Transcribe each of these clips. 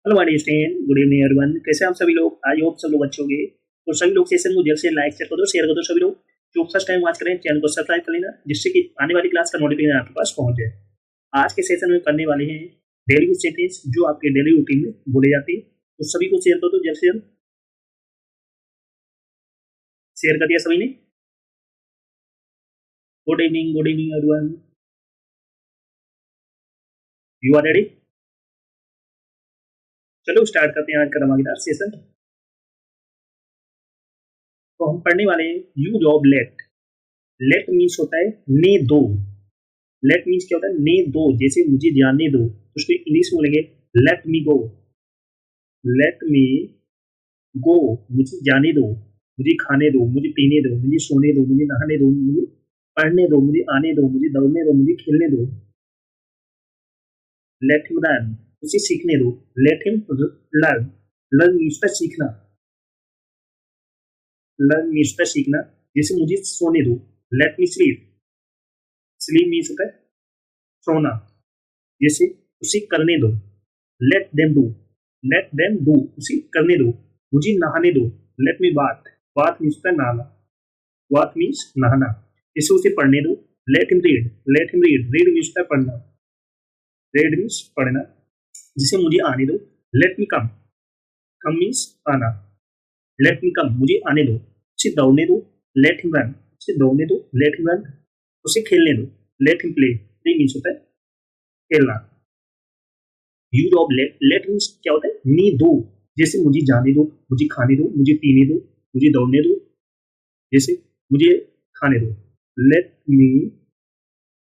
Hello my dear student, good evening everyone. कैसे हैं आप सभी लोग? आई होप सब लोग अच्छे होंगे। तो सभी लोग सेशन को जल्द से लाइक कर दो, शेयर कर दो। सभी लोग जो फर्स्ट टाइम वॉच करें चैनल को सब्सक्राइब कर लेना, जिससे कि आने वाली क्लास का नोटिफिकेशन आपके पास पहुंच जाए। आज के सेशन में करने वाले हैं डेली यूज सेंटेंस जो आपके डेली रूटीन में बोले जाते हैं। तो सभी को शेयर कर दो, जल्द से जल्द शेयर कर दिया सभी ने। Good evening everyone. You are ready? चलो स्टार्ट करते हैं आज का धमाकेदार सेशन। तो हम पढ़ने वाले हैं use of let. Let means होता है ने दो। लेट मीन्स क्या होता है? ने दो, जैसे मुझे जाने दो, तो उसको इंग्लिश में बोलेंगे लेट मी गो। लेट मी गो, मुझे जाने दो, मुझे खाने दो, मुझे पीने दो, मुझे सोने दो, मुझे नहाने दो, मुझे पढ़ने दो, मुझे आने दो, मुझे दौड़ने दो, मुझे खेलने दो। लेट हिम लर्न, उसे सीखने दो। Let him learn. Learn means सीखना। लर्न मीन्स सीखना। जैसे मुझे सोने दो, let me sleep. Sleep means होता है सोना। जैसे उसे करने दो, let them do. Let them do, उसे करने दो। मुझे नहाने दो, let me bath. Bath means नहाना। बाथ मीन्स नहाना। जैसे उसे पढ़ने दो, let him read. Let him read. Read means पढ़ना। रीड मीन्स पढ़ना। जिसे मुझे आने दो, लेट मी कम। कम मीन्स आना। लेट मी कम, मुझे आने दो। उसे दौड़ने दो, लेट हिम रन। उसे दौड़ने दो, लेट हिम रन। उसे खेलने दो, let him play. Play means होता है खेलना। Use of let. Let means क्या होता है? मी दो। जैसे मुझे जाने दो, मुझे खाने दो, मुझे पीने दो, मुझे दौड़ने दो। जैसे मुझे खाने दो, लेट मी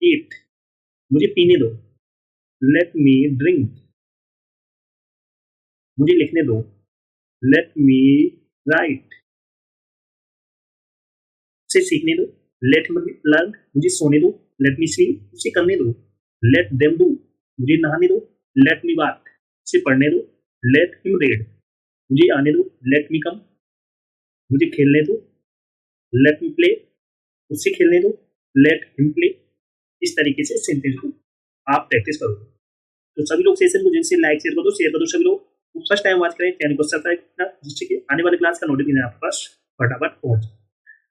ईट। मुझे पीने दो, लेट मी ड्रिंक। मुझे लिखने दो, लेट मी राइट। उसे सीखने दो, लेट मी लर्न। मुझे सोने दो, लेट मी स्लीप। उसे करने दो, लेट देम डू। मुझे नहाने दो, लेट मी बाथ। उसे पढ़ने दो, लेट हिम रीड। मुझे आने दो, लेट मी कम। मुझे खेलने दो, लेट मी प्ले। उससे खेलने दो, लेट हिम प्ले। इस तरीके से सेंटेंस को आप प्रैक्टिस करोगे। तो सभी लोग सेशन को जैसे लाइक शेयर कर दो। सभी लोग फर्स्ट टाइम वॉच करें चैनल को सब्सक्राइब करना, जिससे कि आने वाली क्लास का नोटिफिकेशन आपके पास फटाफट पहुंचे।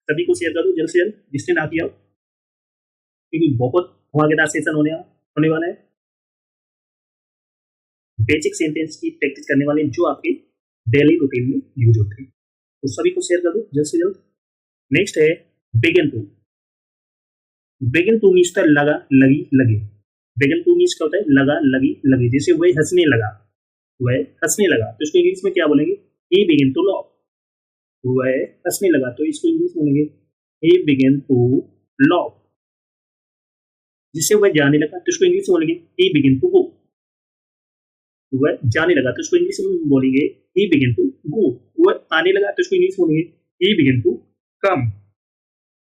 सभी को शेयर कर दो जल्द से जल्द, जिसने ना किया हो, क्योंकि बहुत धमाकेदार सेशन होने वाला है। बेसिक सेंटेंस की प्रैक्टिस करने वाले जो आपके डेली रूटीन में यूज होते हैं। तो सभी को शेयर कर दो जल्द से जल्द। नेक्स्ट है begin to. Begin to means लगा, लगी, लगे। बिगिन टू मीन्स क्या होता है? लगा, लगी, लगे। जैसे वह हंसने लगा, वह हंसने लगा, तो इसको इंग्लिश में क्या बोलेंगे? He begin to loaf. वह हंसने लगा, तो इसको इंग्लिश में बोलेंगे ही बिगिन टू लॉफ। जिससे वह जाने लगा, तो इसको इंग्लिश में बोलेंगे ही बिगिन टू गो। वह जाने लगा, तो इसको इंग्लिश में बोलेंगे ही बिगिन टू गो। वह आने लगा, तो इसको इंग्लिश में बोलेंगे ही बिगिन टू कम।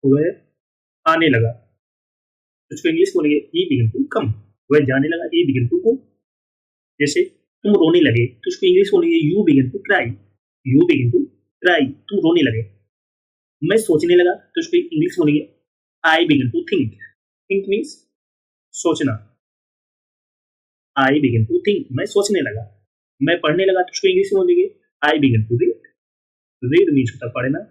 वह आने लगा, तो इसको इंग्लिश में बोलेंगे ही बिगिन टू कम। वह जाने लगा, ही बिगिन टू गो। जैसे तुम रोने लगे, तो उसको इंग्लिश बोलेंगे you begin to cry. You begin to cry, तुम रोने लगे। मैं सोचने लगा, तो उसको इंग्लिश बोलेंगे I begin to think. Think means सोचना। आई बिगिन टू थिंक, मैं सोचने लगा। मैं पढ़ने लगा, तो उसको इंग्लिश में बोलेंगे I begin to read. Read means होता पढ़ना।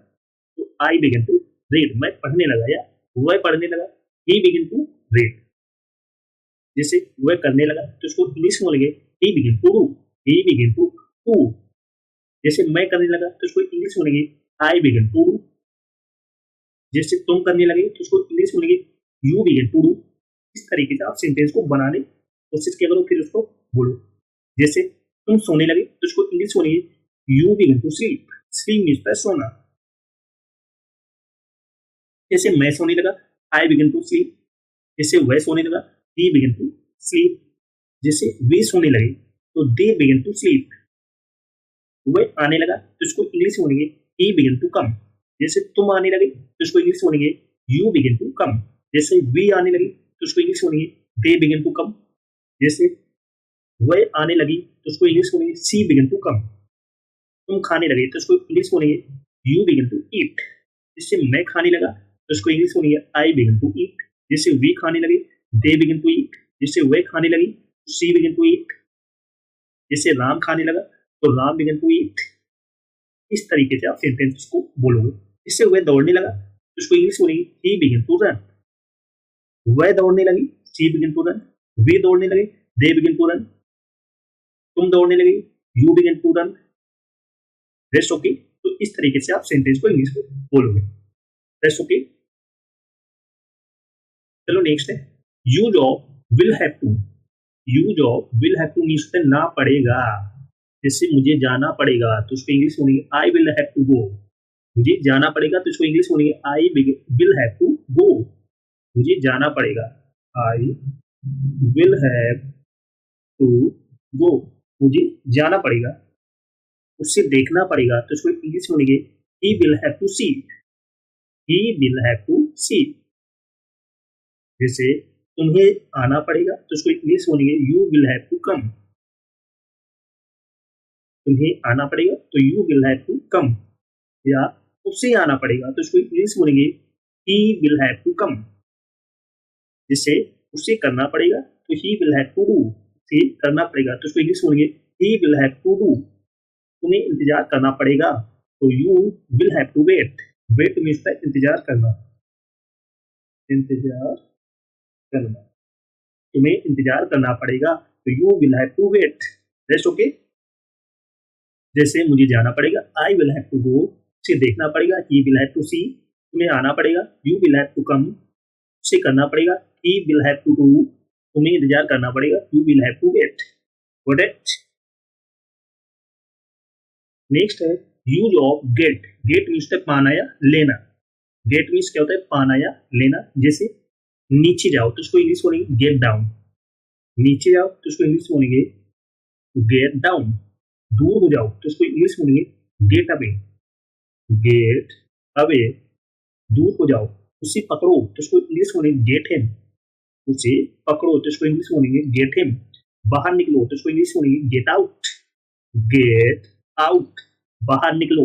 तो आई बिगिन टू रीड, मैं पढ़ने लगा या वह पढ़ने लगा। He begin to read. जैसे वह करने लगा, तो उसको इंग्लिश में बोलेंगे he begin to do. He begin to do. जैसे मैं करने लगा, तो उसको इंग्लिश बोलेंगे आई बिगिन टू डू। जैसे तुम करने लगे, तो उसको इंग्लिश बोलेंगे यू बिगिन टू डू। इस तरीके से आप सेंटेंस को बनाने कोशिश किया करो, फिर उसको बोलो। जैसे तुम सोने लगे, तो उसको इंग्लिश बोलेंगे you begin to sleep. Sleep means सोना। जैसे मैं सोने लगा, आई बिगिन टू स्लीप। जैसे वह सोने लगा, ही बिगिन टू स्लीप। जैसे वे सोने लगे, तो दे बिगिन टू स्लीप। वह आने लगा, तो इसको इंग्लिश बोलेंगे ही बिगिन टू कम। जैसे तुम आने लगे, तो इसको इंग्लिश बोलेंगे यू बिगिन टू कम। जैसे वी आने लगी, तो उसको इंग्लिश बोलेंगे दे बिगिन टू कम। जैसे वह आने लगी, तो उसको इंग्लिश बोलेंगे सी बिगिन टू कम। तुम खाने लगे, तो उसको इंग्लिश बोलेंगे यू बिगिन टू ईट। जिससे मैं खाने लगा, तो उसको इंग्लिश बोलेंगे आई बिगिन टू ईट। जिससे वी खाने लगे, दे बिगिन टू ईट। जिससे वह खाने लगी, सी बिगिन टू ईट। जैसे राम खाने लगा तो राम बिगन टू ईट। इस तरीके से आप सेंटेंस को बोलोगे। इससे वह दौड़ने लगा तो उसको इंग्लिश बोलेंगे ही बिगन टू रन। वह दौड़ने लगी, शी बिगन टू रन। वे दौड़ने लगे, दे बिगन टू रन। तुम दौड़ने लगे, you began to run. Rest okay. तो इस तरीके से आप सेंटेंस को इंग्लिश में बोलोगे। Rest okay. चलो नेक्स्ट है you job will have to. You job will have to means ना पड़ेगा, जैसे मुझे जाना पड़ेगा तो उसको इंग्लिश बोलेंगे I will have to go. मुझे जाना पड़ेगा तो उसको इंग्लिश बोलेंगे I will have to go. मुझे जाना पड़ेगा, I will have to go. मुझे जाना पड़ेगा। उससे देखना पड़ेगा तो उसको इंग्लिश बोलेंगे he will have to see. He will have to see. जैसे तुम्हें आना पड़ेगा तो उसको इंग्लिश बोलेंगे you will have to come. तुम्हें आना पड़ेगा तो you will have to come. या उससे आना पड़ेगा तो उसको इंग्लिश बोलेंगे he will have to come. जिससे उससे करना पड़ेगा तो he will have to do. से करना पड़ेगा तो उसको इंग्लिश बोलेंगे he will have to do. तुम्हें इंतजार करना पड़ेगा तो you will have to wait. Wait means इंतजार करना। इंतजार करना। तुम्हें इंतजार करना पड़ेगा तो you will have to wait. Rest okay. जैसे मुझे जाना पड़ेगा I will have to go. उसे देखना पड़ेगा he will have to see. तुम्हें आना पड़ेगा you will have to come. उसे करना पड़ेगा he will have to do. तुम्हें इंतजार करना पड़ेगा you will have to wait. Got it. Next है use of get. Get means पाना या लेना। गेट मीन्स क्या होता है, पाना या लेना। जैसे नीचे जाओ तो उसको इंग्लिश बोलेंगे गेट डाउन। नीचे जाओ तो उसको इंग्लिश बोलेंगे गेट डाउन। दूर हो जाओ तो उसको इंग्लिश बोलेंगे गेट अवे। Get away. दूर हो जाओ। उसे पकड़ो तो उसको इंग्लिश बोलेंगे गेट हिम। उसे पकड़ो तो उसको इंग्लिश बोलेंगे गेट हिम। बाहर निकलो तो उसको इंग्लिश बोलेंगे गेट आउट। Get out. बाहर निकलो।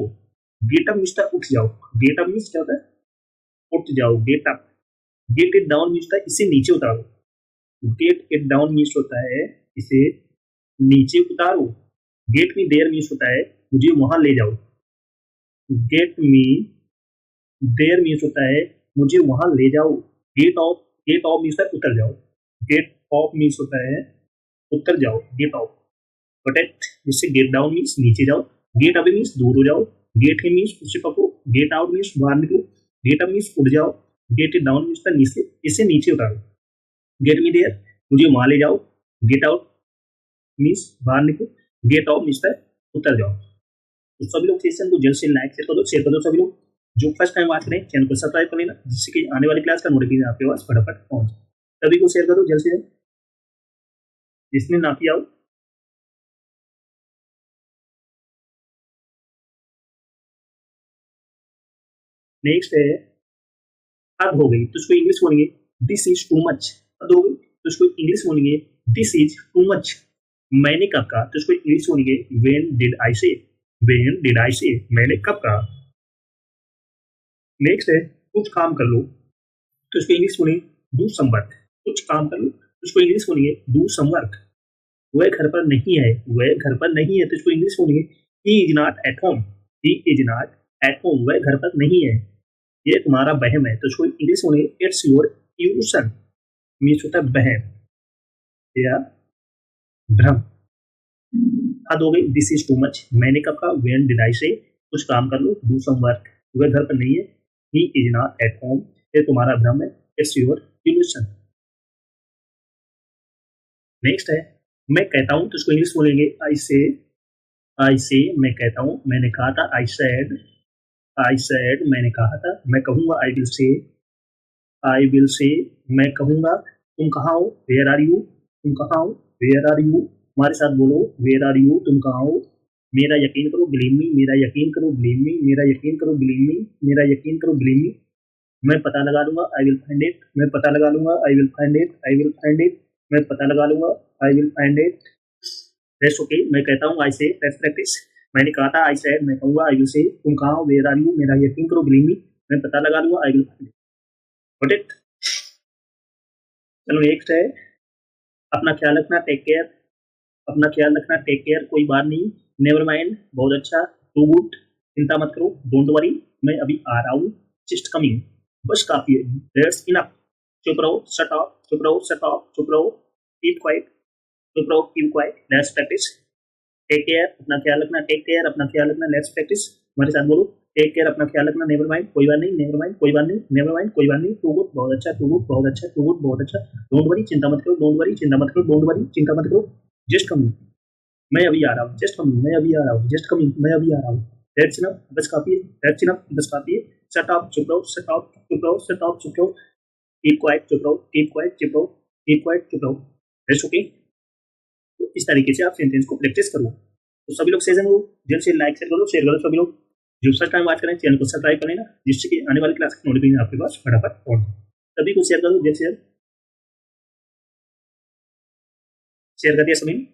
गेट अप मीन्स उठ जाओ। गेट अप मीन्स क्या होता है, उठ जाओ। Get up. Get it down means इसे नीचे उतारो। गेट इट डाउन मीन्स होता है इसे नीचे उतारो। गेट मी देयर मीन्स होता है मुझे वहां ले जाओ। गेट मी देयर मीन्स होता है मुझे वहां ले जाओ। गेट ऑफ मीन्स उतर जाओ। गेट ऑफ मीन्स होता है उतर जाओ। Get off. प्रोटेक्ट। जिससे गेट डाउन मीन्स नीचे जाओ। गेट अवे मीन्स दूर हो जाओ। गेट हिम मीन्स उससे पकड़ो। गेट आउट मीन्स बाहर निकलो। गेट अप मीन्स उड़ जाओ। गेट इट डाउन मीन्स नीचे, इसे नीचे उतारो। गेट मी देयर मुझे वहां ले जाओ। गेट आउट मीन्स बाहर निकलो। गेट ऑफ मीन्स उतर जाओ। तो सभी लोग सेशन को जल्द से लाइक शेयर कर दो। सभी लोग जो फर्स्ट टाइम बात करें चैनल को सब्सक्राइब कर लेना, जिससे कि आने वाली क्लास का नोटिफिकेशन आपके पास फटाफट पहुंच। सभी को शेयर कर दो जल्द से जल्द, जिसने ना किया हो। नेक्स्ट है हद हो गई तो उसको इंग्लिश बोलेंगे दिस इज टू मच। हद हो गई तो उसको इंग्लिश बोलेंगे दिस इज टू मच। मैंने कब कहा तो उसको इंग्लिश बोलेंगे व्हेन डिड आई से। व्हेन डिड आई से, मैंने कब कहा। नेक्स्ट है कुछ काम कर लो तो उसको इंग्लिश बोलेंगे डू सम वर्क। कुछ काम कर लो तो उसको इंग्लिश बोलेंगे डू सम वर्क। वह घर पर नहीं है। वह घर पर नहीं है तो उसको इंग्लिश बोलेंगे he is not at home. He is not at home. वह घर पर नहीं है, ये तुम्हारा वहम है तो उसको इंग्लिश बोलेंगे इट्स योर इल्यूशन। मीन्स होता है वहम या भ्रम। हद हो गई दिस इज टू मच। मैंने कब कहा व्हेन डिड आई से। कुछ काम कर लो डू सम वर्क। वह घर पर नहीं है। He is not at home. ये तुम्हारा भ्रम है। It's your evolution. नेक्स्ट है मैं कहता हूं तो उसको इंग्लिश बोलेंगे आई से। आई से मैं कहता हूं। मैंने कहा था आई सेड। आई सेड मैंने कहा था। मैं कहूंगा I will say. I will say मैं कहूंगा। तुम कहाँ हो, वेयर आर यू। तुम कहाँ हो, वेयर आर यू। हमारे साथ बोलो वेयर आर यू, तुम कहाँ हो। मेरा यकीन करो बिलीव मी। मेरा यकीन करो बिलीव मी। मेरा यकीन करो बिलीव मी। मेरा यकीन करो बिलीव मी। मैं पता लगा लूंगा आई विल फाइंड इट। मैं पता लगा लूंगा I will find it. I will find it. मैं पता लगा लूंगा I will find it. Rest okay. मैं कहता हूँ आई से, लेट्स प्रैक्टिस। मैंने कहा था आई सेड मैं कहूंगा आई विल से। तुम कहाँ हो, वेयर आर यू। मेरा यकीन करो बिलीव मी। मैं पता लगा लूंगा I will find it. Got it. चलो नेक्स्ट है अपना ख्याल रखना। Take care. अपना ख्याल रखना, टेक केयर, कोई बात नहीं, नेवर माइंड, बहुत अच्छा, टू गुड, चिंता मत करो, डोंट वरी, मैं अभी आ रहा हूँ, जस्ट कमिंग, बस काफी है, दैट्स इनफ, चुप रहो, शट अप, चुप रहो, शट अप, चुप रहो, कीप क्वाइट, चुप रहो, keep quiet, let's practice, take care, अपना ख्याल रखना, टेक केयर, अपना ख्याल रखना, लेट्स प्रैक्टिस, हमारे साथ बोलो, टेक केयर, अपना ख्याल रखना, नेवर माइंड, कोई बात नहीं, नेवर माइंड, कोई बात नहीं, नेवर माइंड, कोई बात नहीं, टू गुड, बहुत अच्छा, टू गुड, बहुत अच्छा, टू गुड, बहुत अच्छा, डोंट वरी, चिंता मत करो, डोंट वरी, चिंता मत करो, डोंट वरी, चिंता मत करो, जस्ट कमिंग, मैं अभी आ रहा हूँ, जस्ट कमिंग, मैं अभी आ रहा हूँ, जस्ट कमिंग, मैं अभी आ रहा हूँ, दैट्स इनफ, बस काफी है, दैट्स इनफ, बस काफी है, शट अप, चुप रहो, शट अप, चुप रहो, शट अप, चुप रहो, कीप क्वाइट, चुप रहो, कीप क्वाइट, चुप रहो, कीप क्वाइट, चुप रहो, दैट्स ओके। तो इस तरीके से आप सेंटेंस को प्रैक्टिस करो। तो सभी लोग सेशन को जल्द से लाइक शेयर करो सभी लोग, जो फर्स्ट टाइम बात करें चैनल को सब्सक्राइब कर लेना, जिससे कि आने वाली क्लास की नोटिफिकेशन आपके पास फटाफट पहुंच जाए। सभी को शेयर करो, जल्द से जल्द शेयर कर दिया सभी ने।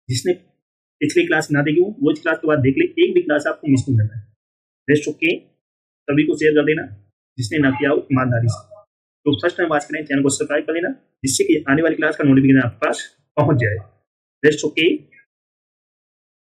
जिसने पिछली क्लास ना देखी हो वो इस क्लास के बाद देख ले, एक भी क्लास आपको मिस नहीं करना है, रेस्ट ओके। सभी को शेयर कर देना, जिसने ना किया हो ईमानदारी से। तो फर्स्ट टाइम बात करें चैनल को सब्सक्राइब कर लेना, जिससे कि आने वाली क्लास का नोटिफिकेशन आपके पास पहुंच जाए, रेस्ट ओके।